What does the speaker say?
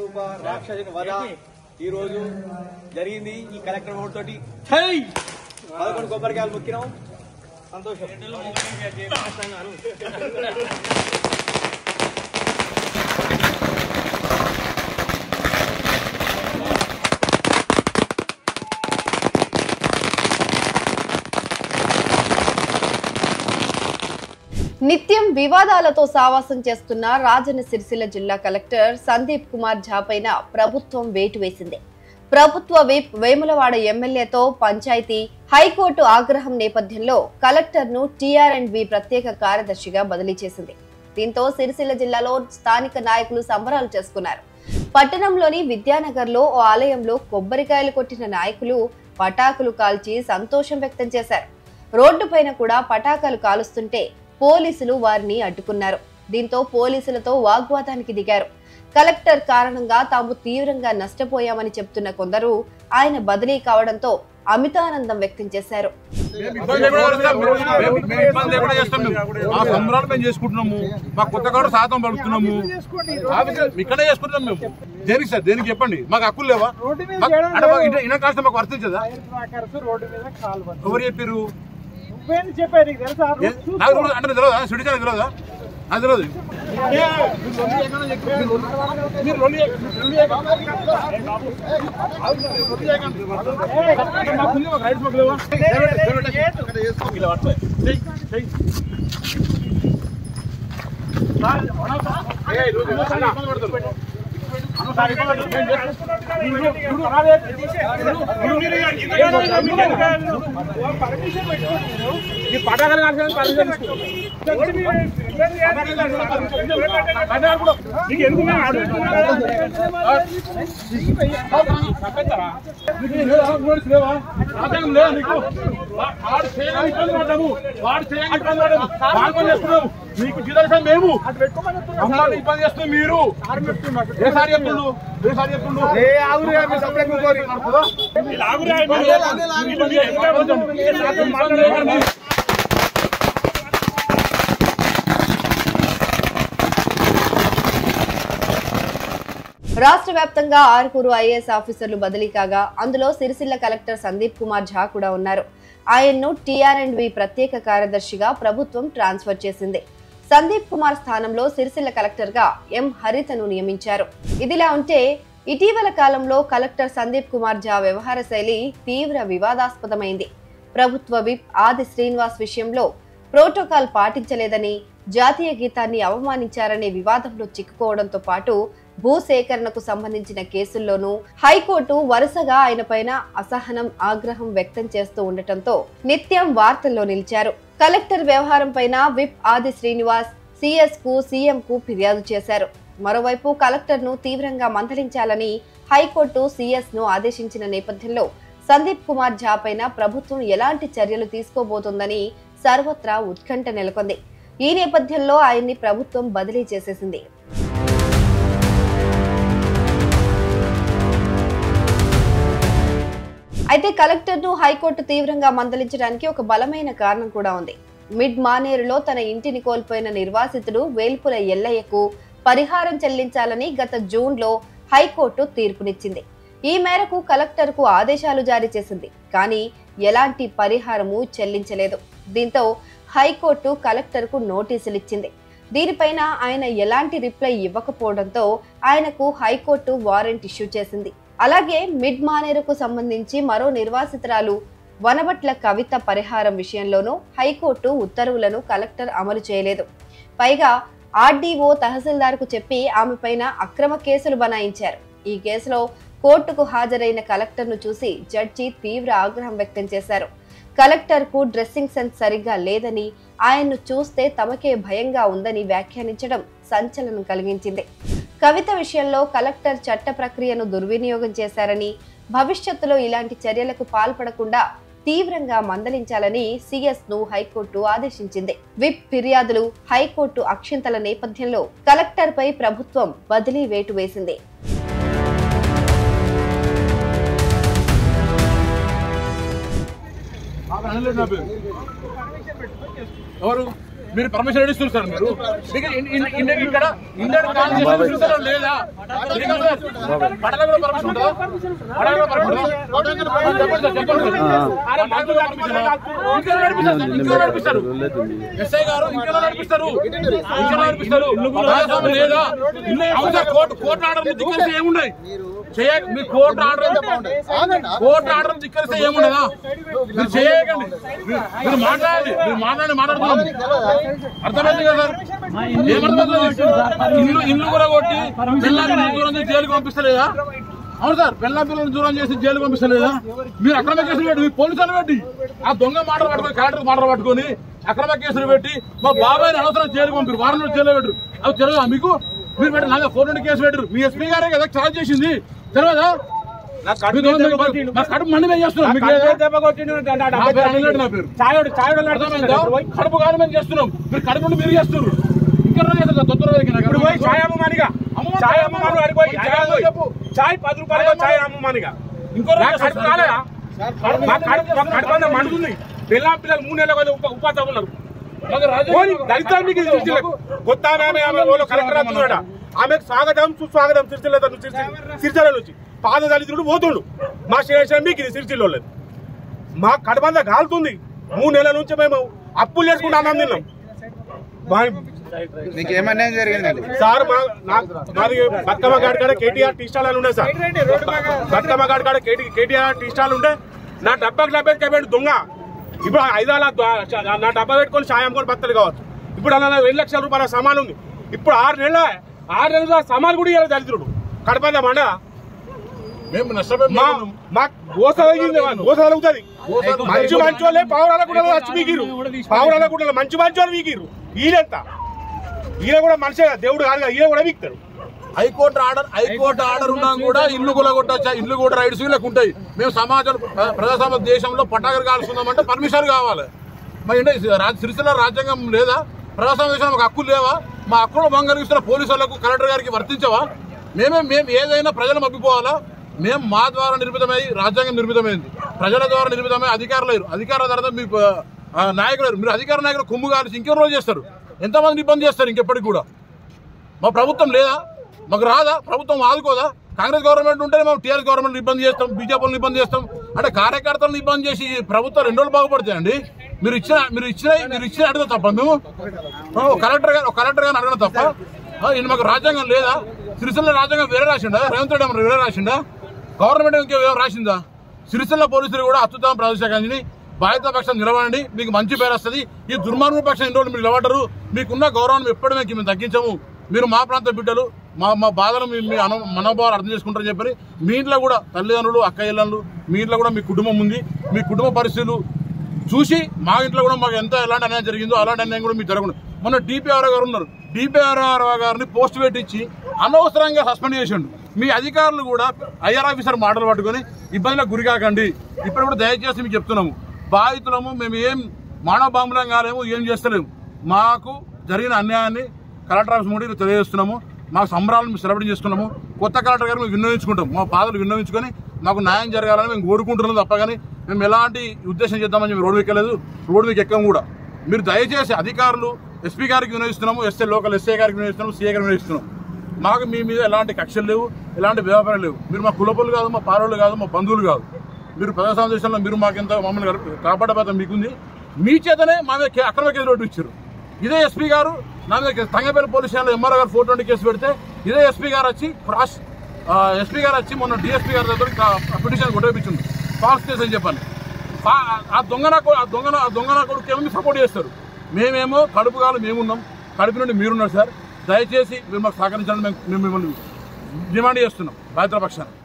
రూప రాక్షసుని వధ ఈ రోజు జరిగింది. ఈ కలెక్టర్ మోడ్ తోటి 11 కొబ్బరికాయలు మొక్కినాం. సంతోషం. నిత్యం వివాదాలతో సావాసం చేస్తున్న రాజన్న సిరిసిల్ల జిల్లా కలెక్టర్ సందీప్ కుమార్ ఝా పైన ప్రభుత్వం వేటు వేసింది. ప్రభుత్వ విప్ వేములవాడ ఎమ్మెల్యేతో పంచాయతీ హైకోర్టు ఆగ్రహం నేపథ్యంలో కలెక్టర్ ను టీఆర్ఎండ్బి ప్రత్యేక కార్యదర్శిగా బదిలీ చేసింది. దీంతో సిరిసిల్ల జిల్లాలో స్థానిక నాయకులు సంబరాలు చేసుకున్నారు. పట్టణంలోని విద్యానగర్ లో ఓ ఆలయంలో కొబ్బరికాయలు కొట్టిన నాయకులు పటాకులు కాల్చి సంతోషం వ్యక్తం చేశారు. రోడ్డుపైన కూడా పటాకాలు కాలుస్తుంటే పోలీసులు వారిని అడ్డుకున్నారు. దీంతో పోలీసులతో వాగ్వాదానికి దిగారు. కలెక్టర్ కారణంగా తాము తీవ్రంగా నష్టపోయామని చెప్తున్న కొందరు ఆయన బదిలీ కావడంతో అమితానందం వ్యక్తం చేశారు. దేనికి చెప్పండి, మాకు హక్కులు లేవా? మాకు వర్తించదా? ఎవరు చెప్పారు? అంటే తెలియదా? సిటిజన్ తెలియదా? అది తెలియదు. మీకు జీతం మేము మమ్మల్ని ఇబ్బంది చేస్తున్నాం. మీరు ఏసారి చెప్తుండ్రు రాష్ట్ర వ్యాప్తంగా 6 ఐఏఎస్ ఆఫీసర్లు బదిలీ కాగా అందులో సిరిసిల్ల కలెక్టర్ సందీప్ కుమార్ ఝా కూడా ఉన్నారు. ఆయన్ను టీఆర్ఎండ్బి ప్రత్యేక కార్యదర్శిగా ప్రభుత్వం ట్రాన్స్ఫర్ చేసింది. సందీప్ కుమార్ స్థానంలో సిరిసిల్ల కలెక్టర్ గా ఎం హరితను నియమించారు. ఇదిలా ఉంటే ఇటీవల కాలంలో కలెక్టర్ సందీప్ కుమార్ ఝా వ్యవహార శైలి తీవ్ర వివాదాస్పదమైంది. ప్రభుత్వ విప్ ఆది శ్రీనివాస్ విషయంలో ప్రోటోకాల్ పాటించలేదని, జాతీయ గీతాన్ని అవమానించారనే వివాదంలో చిక్కుకోవడంతో పాటు భూసేకరణకు సంబంధించిన కేసుల్లోనూ హైకోర్టు వరుసగా ఆయన పైన అసహనం, ఆగ్రహం వ్యక్తం చేస్తూ ఉండటంతో నిత్యం వార్తల్లో నిలిచారు. కలెక్టర్ వ్యవహారం పైన విప్ ఆది శ్రీనివాస్ సిఎస్ కు, సీఎం కు ఫిర్యాదు చేశారు. మరోవైపు కలెక్టర్ ను తీవ్రంగా మందలించాలని హైకోర్టు సిఎస్ ను ఆదేశించిన నేపథ్యంలో సందీప్ కుమార్ ఝా పైన ప్రభుత్వం ఎలాంటి చర్యలు తీసుకోబోతోందని సర్వత్రా ఉత్కంఠ నెలకొంది. ఈ నేపథ్యంలో ఆయన్ని ప్రభుత్వం బదిలీ చేసేసింది. అయితే కలెక్టర్ ను హైకోర్టు తీవ్రంగా మందలించడానికి ఒక బలమైన కారణం కూడా ఉంది. మిడ్ మానేరులో తన ఇంటిని కోల్పోయిన నిర్వాసితుడు వేల్పుల ఎల్లయ్యకు పరిహారం చెల్లించాలని గత జూన్లో హైకోర్టు తీర్పునిచ్చింది. ఈ మేరకు కలెక్టర్ కు ఆదేశాలు జారీ చేసింది. కానీ ఎలాంటి పరిహారము చెల్లించలేదు. దీంతో హైకోర్టు కలెక్టర్ కు నోటీసులు ఇచ్చింది. దీనిపైన ఆయన ఎలాంటి రిప్లై ఇవ్వకపోవడంతో ఆయనకు హైకోర్టు వారెంట్ ఇష్యూ చేసింది. అలాగే మిడ్ మానేరుకు సంబంధించి మరో నిర్వాసితురాలు వనబట్ల కవిత పరిహారం విషయంలోనూ హైకోర్టు ఉత్తర్వులను కలెక్టర్ అమలు చేయలేదు. పైగా ఆర్డీఓ తహసీల్దార్ కు చెప్పి ఆమెపైన అక్రమ కేసులు బనాయించారు. ఈ కేసులో కోర్టుకు హాజరైన కలెక్టర్ ను చూసి జడ్జి తీవ్ర ఆగ్రహం వ్యక్తం చేశారు. కలెక్టర్ కు డ్రెస్సింగ్ సెన్స్ సరిగ్గా లేదని, ఆయన్ను చూస్తే తమకే భయంగా ఉందని వ్యాఖ్యానించడం సంచలనం కలిగించింది. కవిత విషయంలో కలెక్టర్ చట్ట ప్రక్రియను దుర్వినియోగం చేశారని, భవిష్యత్తులో ఇలాంటి చర్యలకు పాల్పడకుండా తీవ్రంగా మందలించాలని సిఎస్ ను హైకోర్టు ఆదేశించింది. విప్ ఫిర్యాదులు, హైకోర్టు అక్షింతల నేపథ్యంలో కలెక్టర్ పై ప్రభుత్వం బదిలీ వేటు వేసింది. మీరు పర్మిషన్ ఇస్తున్నారు సార్ మీరు ఇక్కడ ఇండియన్ కాన్స్టిట్యూషన్ లేదా పడల కూడా పర్మిషన్ ఉంటుందా పడల కూడా పర్మిషన్ నడిపిస్తారు ఎస్ఐ గారు ఇంకెలా నడిపిస్తారు లేదా కోర్టు ఆర్డర్ ధిక్కరిస్తే ఏమున్నాయి మీ కోర్టు ఆర్డర్ ధిక్కరిస్తే ఏముండదా మీరు చేయకండి మీరు మాట్లాడుతున్నాం అర్థమైంది కదా సార్ ఏమర్థమవుతుంది ఇల్లు కూడా కొట్టి పిల్లల్ని దూరం చేసి జైలుకి పంపిస్తలేదా అవును సార్ పిల్లల్ని దూరం చేసి జైలుకి పంపిస్తలేదా మీరు అక్రమ కేసులు పెట్టి మీ పోలీసులు పెట్టి ఆ దొంగ మాటలు పట్టుకొని కలెక్టర్ మాటలు పట్టుకొని అక్రమ కేసులు పెట్టి మా బాబాయ్ని అనవసరం జైలుకి పంపారు వారం రోజులు జైలు పెట్టరు అవి తెలియదా మీకు మీరు పెట్టి నాగా 4 కేసు పెట్టరు మీ ఎస్పీ గారే కదా ఛార్జ్ చేసింది తెలియదా కడుపు మండి మేము చేస్తున్నాం కడుపు కాదు మేము చేస్తున్నాం మీరు కడుపు మీరు చేస్తున్నారు ఇంకా చాయ్ 10 రూపాయలు చాయ్ అమ్మమానిగా ఇంకో మండుతుంది పిల్లలు 3 నెలల ఉపాధి ఉన్నారు దళితానికి కొత్త కలెక్టర్ అవుతున్నాడా ఆమెకు స్వాగతం సుస్వాగతం సిరిసిల్ల నుంచి పాద దళితుడు పోతుండు మా స్టేషన్ మీకు ఇది సిరిసిల్లో లేదు మా కడబంద కాలుతుంది 3 నెలల నుంచి మేము అప్పులు చేసుకుంటూ అన్నం తిన్నాం సార్ మాది బతుకమ్మ గాడి కాడ కేటీఆర్ టీ స్టాల్ అని ఉండే సార్ బతుకమ్మ గాడి కాడ కేటీఆర్ టీ స్టాల్ ఉండే నా డబ్బాకి దొంగ ఇప్పుడు 5 నా డబ్బా పెట్టుకొని సాయం కూడా బత్తలు కావచ్చు ఇప్పుడు అలా 2 లక్షల రూపాయల సామాన్ ఉంది ఇప్పుడు 6 నెలల సామాన్ కూడా ఇవ్వాలి దళితుడు కడపంద మండ గోసలుగుతుంది మంచి వాళ్ళే పావురాల కూడా వచ్చి వీగిరు పావురాల కూడా మంచి వాళ్ళు వీగిరు ఈయనంతా ఈయన కూడా మనిషి దేవుడు కాదు ఈయన కూడా వీక్తారు హైకోర్టు ఆర్డర్ ఉన్నా కూడా ఇల్లు కూడా కొట్టచ్చా ఇల్లు కూడా రైట్స్ వీళ్ళకి ఉంటాయి మేము సమాజం ప్రజాస్వామ్య దేశంలో పటాకలు కాల్చుకుందామంటే పర్మిషన్ కావాలి మరి సిరిసిల్ల రాజ్యాంగం లేదా ప్రజాస్వామ్య దేశంలో మాకు హక్కులు లేవా మా హక్కులు భంగరిస్తున్న పోలీసు వాళ్ళకు కలెక్టర్ గారికి వర్తించవా మేము ఏదైనా ప్రజలు మప్పిపోవాలా మేము మా ద్వారా నిర్మితమై రాజ్యాంగం నిర్మితమైంది ప్రజల ద్వారా నిర్మితమై అధికారులు లేరు అధికారుల తర్వాత మీ నాయకులు మీరు అధికార నాయకులు కొమ్ము కాల్చి ఇంకెవరు రోజు చేస్తారు ఎంతమంది ఇబ్బంది చేస్తారు ఇంకెప్పటికి కూడా మా ప్రభుత్వం లేదా మాకు రాదా ప్రభుత్వం ఆదుకోదా కాంగ్రెస్ గవర్నమెంట్ ఉంటే మేము టీఆర్ఎస్ గవర్నమెంట్ ఇబ్బంది చేస్తాం బీజేపీలను ఇబ్బంది చేస్తాం అంటే కార్యకర్తలను ఇబ్బంది చేసి ప్రభుత్వం 2 రోజులు బాగుపడతాయండి మీరు ఇచ్చిన అడగడం తప్ప మేము కలెక్టర్ గారిని అడగడం తప్ప ఇది మాకు రాజ్యాంగం లేదా సిరిసిల్ల రాజ్యాంగం వేరే రాసిండా రేవంత్ రెడ్డి ఏమన్నా వేరే రాసిండా గవర్నమెంట్ ఇంకేమో రాసిందా సిరిసిల్ల పోలీసులు కూడా అత్యుత్తమ ప్రదర్శకాన్ని బాధ్యత పక్షం నిలబడండి మీకు మంచి పేరు వస్తుంది ఈ దుర్మార్గ పక్షం ఎన్ని రోజులు మీరు నిలబడరు మీకున్న గౌరవాన్ని ఎప్పటికీ మేము తగ్గించము మీరు మా ప్రాంత బిడ్డలు మా బాధలు మీ మనోభావాలు అర్థం చేసుకుంటారని చెప్పి మీ ఇంట్లో కూడా తల్లిదండ్రులు అక్కయ్యలు మీ ఇంట్లో కూడా మీ కుటుంబం ఉంది మీ కుటుంబ పరిస్థితులు చూసి మా ఇంట్లో కూడా మాకు ఎంత ఎలాంటి అన్యాయం జరిగిందో అలాంటి అన్యాయం కూడా మీకు జరగదు మొన్న డిపిఆర్ఓ గారు ఉన్నారు డిపిఆర్ఓ గారిని పోస్ట్ పెట్టించి అనవసరంగా సస్పెండ్ చేసిండు మీ అధికారులు కూడా ఐఆర్ ఆఫీసర్ మాటలు పట్టుకొని ఇబ్బందులకు గురి కాకండి ఇప్పుడు కూడా దయచేసి మీకు చెప్తున్నాము బాధితులము మేము ఏం మానవ బాంబులం కాలేము ఏం చేస్తలేము మాకు జరిగిన అన్యాయాన్ని కలెక్టర్ ఆఫీస్ ముందు తెలియజేస్తున్నాము మాకు సంబరాలను మేము సెలబ్రేట్ చేసుకున్నాము కొత్త కలెక్టర్ గారు మేము విన్నవించుకుంటాం మా బాధలు విన్నవించుకొని మాకు న్యాయం జరగాలని మేము కోరుకుంటున్నాం తప్ప కానీ మేము ఎలాంటి ఉద్దేశం చేద్దామని చెప్పి రోడ్డు ఎక్కలేదు రోడ్డు మీకు ఎక్కం కూడా మీరు దయచేసి అధికారులు ఎస్పీ గారికి వినియోగిస్తున్నాము లోకల్ ఎస్ఐ గారికి వినియోగిస్తున్నాము సీఏ గారికి వినియోగిస్తున్నాం మాకు మీ మీద ఎలాంటి కక్షలు లేవు ఎలాంటి వ్యాపారాలు లేవు మీరు మా కులపులు కాదు మా పారోళ్ళు కాదు మా బంధువులు కాదు మీరు ప్రజాస్వామ్య దేశంలో మీరు మాకెంత మమ్మల్ని కాపాడే బాధ్యత మీకుంది మీ చేతనే మా మీద అక్రమ కేసు రోడ్డు ఇచ్చారు ఇదే ఎస్పీ గారు నా మీద తంగపల్లి పోలీస్ స్టేషన్లో ఎంఆర్ఓ గారు 420 కేసు పెడితే ఇదే ఎస్పీ గారు వచ్చి మొన్న డిఎస్పీ గారి దగ్గర పిటిషన్ కొట్టేపించింది ఫాల్స్ కేసు అని చెప్పాను ఆ దొంగన కొడుకు సపోర్ట్ చేస్తారు మేమేమో కడుపు కాలం మేమున్నాం కడుపు నుండి మీరున్నారు సార్ దయచేసి మీరు మాకు సహకరించాలని మేము మిమ్మల్ని డిమాండ్ చేస్తున్నాం బాధితుల పక్షాన్ని